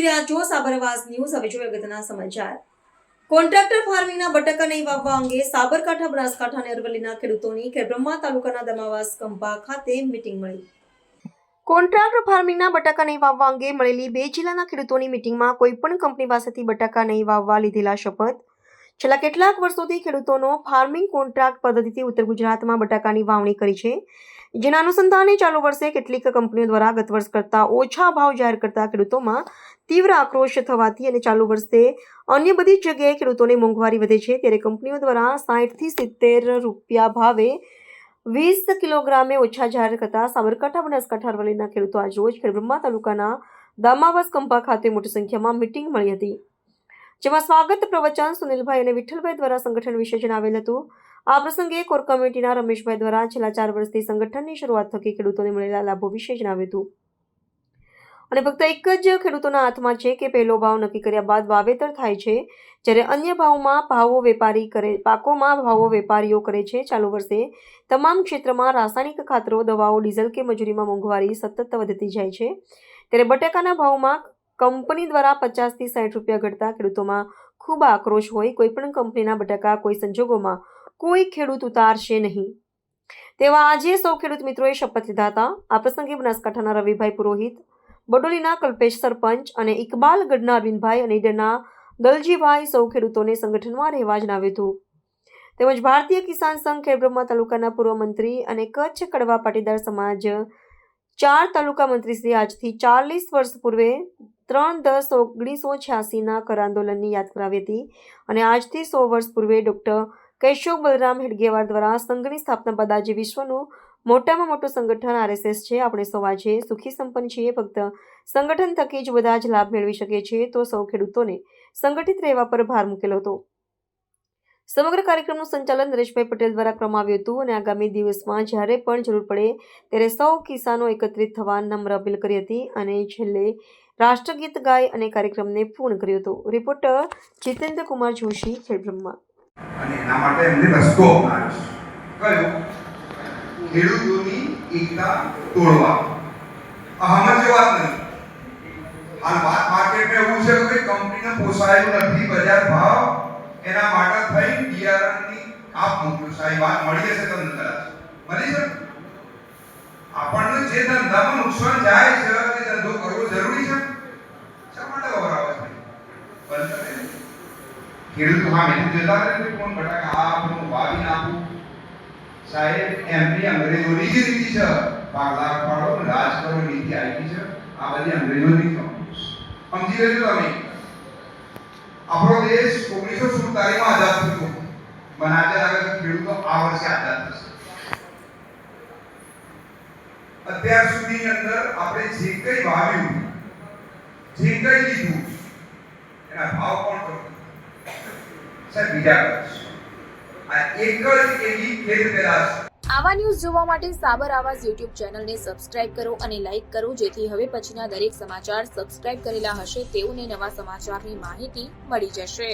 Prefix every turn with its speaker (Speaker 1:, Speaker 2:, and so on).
Speaker 1: જોઈ રહ્યા છો સાબરવાસ ન્યૂઝ. હવે જોઈએ અગત્યના સમાચાર. કોન્ટ્રાક્ટર ફાર્મિંગના બટાકા નહીં વાવવા અંગે સાબરકાંઠા, બનાસકાંઠા અને અરવલ્લીના ખેડૂતોની ખેડબ્રહ્મા તાલુકાના દમાવાસ કંપા ખાતે મીટિંગ મળી. કોન્ટ્રાક્ટ ફાર્મિંગના બટાકા નહીં વાવવા અંગે મળેલી 2 જિલ્લાના ખેડૂતોની મીટિંગમાં કોઈપણ કંપની પાસેથી બટાકા નહીં વાવવા લીધેલા શપથ. છેલ્લા કેટલાક વર્ષોથી ખેડૂતોનો ફાર્મિંગ કોન્ટ્રાક્ટ પદ્ધતિથી ઉત્તર ગુજરાતમાં બટાકાની વાવણી કરી છે, જેના અનુસંધાને ચાલુ વર્ષે કેટલીક કંપનીઓ દ્વારા ગત વર્ષ કરતાં ઓછા ભાવ જાહેર કરતા ખેડૂતોમાં તીવ્ર આક્રોશ થવાથી અને ચાલુ વર્ષે અન્ય બધી જગ્યાએ ખેડૂતોની મોંઘવારી વધે છે, ત્યારે કંપનીઓ દ્વારા 60 થી 70 રૂપિયા ભાવે 20 કિલોગ્રામે ઓછા જાહેર કરતા સાબરકાંઠા, બનાસકાંઠા, અરવલ્લીના ખેડૂતો આજ રોજ ખેડબ્રહ્મા તાલુકાના દામાવાસ કંપા ખાતે મોટી સંખ્યામાં મીટિંગ મળી હતી, જેમાં સ્વાગત પ્રવચન સુનિલભાઈ અને વિઠ્ઠલભાઈ દ્વારા સંગઠન વિશે જણાવેલ હતું. આ પ્રસંગે કોર કમિટીના રમેશભાઈ દ્વારા છેલ્લા 4 વર્ષથી સંગઠનની શરૂઆત થકી ખેડૂતોને મળેલા લાભો વિશે જણાવ્યું હતું અને ફક્ત એક જ ખેડૂતોના હાથમાં છે કે પહેલો ભાવ નક્કી કર્યા બાદ વાવેતર થાય છે, જ્યારે અન્ય પાકોમાં ભાવો વેપારીઓ કરે છે. ચાલુ વર્ષે તમામ ક્ષેત્રમાં રાસાયણિક ખાતરો, દવાઓ, ડીઝલ કે મજૂરીમાં મોંઘવારી સતત વધતી જાય છે, ત્યારે બટાકાના ભાવમાં કંપની દ્વારા 50 થી 60 રૂપિયા ઘટતા ખેડૂતોમાં ખૂબ આક્રોશ હોય. કોઈપણ કંપનીના બટાકા કોઈ સંજોગોમાં કોઈ ખેડૂત ઉતારશે નહીં તેવા આજે સૌ ખેડૂત મિત્રોએ શપથ લીધા હતા. આ પ્રસંગે બનાસકાંઠાના રવિભાઈ પુરોહિત, બડોલીના કલ્પેશ સરપંચ અને ઇકબાલગઢના અરવિંદભાઈ અને ઈડરના દલજીભાઈ સૌ ખેડૂતોને સંગઠનમાં રહેવા જણાવ્યું હતું. તેમજ ભારતીય કિસાન સંઘ ખેડબ્રહ્મા તાલુકાના પૂર્વ મંત્રી અને કચ્છ કડવા પાટીદાર સમાજ 4 તાલુકા મંત્રી શ્રી આજથી 40 વર્ષ પૂર્વે 3/10/1986ના કર આંદોલનની યાદ કરાવી હતી અને આજથી 100 વર્ષ પૂર્વે ડોક્ટર કેશવ બલરામ હેડગેવાર દ્વારા સંઘની સ્થાપના બાદ આજે વિશ્વનું મોટામાં મોટું સંગઠન RSS છે. આપણે સૌ આજે સુખી સંપન્ન છીએ. ફક્ત સંગઠન થકી જ બધા જ લાભ મેળવી શકીએ છીએ, તો સૌ ખેડૂતોને સંગઠિત રહેવા પર ભાર મૂકેલો હતો. સમગ્ર કાર્યક્રમનું સંચાલન નરેશભાઈ પટેલ દ્વારા કરવામાં આવ્યું હતું અને આગામી દિવસમાં જ્યારે પણ જરૂર પડે ત્યારે સૌ કિસાનો એકત્રિત થવા નમ્ર અપીલ કરી હતી અને છેલ્લે રાષ્ટ્રગીત ગાય અને કાર્યક્રમને પૂર્ણ કર્યો હતો. રિપોર્ટર જીતેન્દ્ર કુમાર જોશી, ખેડબ્રહ્મા.
Speaker 2: અને એના માટે એમને રસ્તો અપનાવ્યો છે. કયો? ખેડૂતોની એકતા તોડવા. અહમદ જે વાત નહીં. હાલ માર્કેટમાં એવું છે કે કંપનીને પોસાયેલું નથી બજાર ભાવ, એના માટે થઈ બિયારણની કાપ મૂક્યું. સાહેબ વાત મળી હશે તમને કદાચ. મળી છે? આપણને જે ધંધામાં નુકસાન જાય છે તે ધંધો કરવો જરૂરી છે. શા માટે વપરાવે છે? બંધ કરે. ખેડૂતો સામે જતા રહે કોણ બટાકા આપણું વાવી નાખું. સાહેબ એમની અંગ્રેજોની જ નીતિ છે. ભાગલા પાડો, રાજ કરો નીતિ આવી છે. આ બધી અંગ્રેજોની સમજી લેજો તમે. આપણો દેશ 1947માં આઝાદ થયો. મને આજે લાગે છે ખેડૂતો આ વર્ષે આઝાદ થશે. અત્યાર સુધીની અંદર આપણે જે કંઈ વાવ્યું, જે કંઈ લીધું, એના ભાવ કોણ કરતું? સાહેબ બીજા કરશે. આ એક જ એવી ખેડ પેદાશ.
Speaker 3: આવા ન્યૂઝ જોવા માટે સાબર આવાઝ YouTube ચેનલને સબસ્ક્રાઇબ કરો અને લાઇક કરો, જેથી હવે પછીના દરેક સમાચાર સબસ્ક્રાઇબ કરેલા હશે તેઓને નવા સમાચારની માહિતી મળી જશે.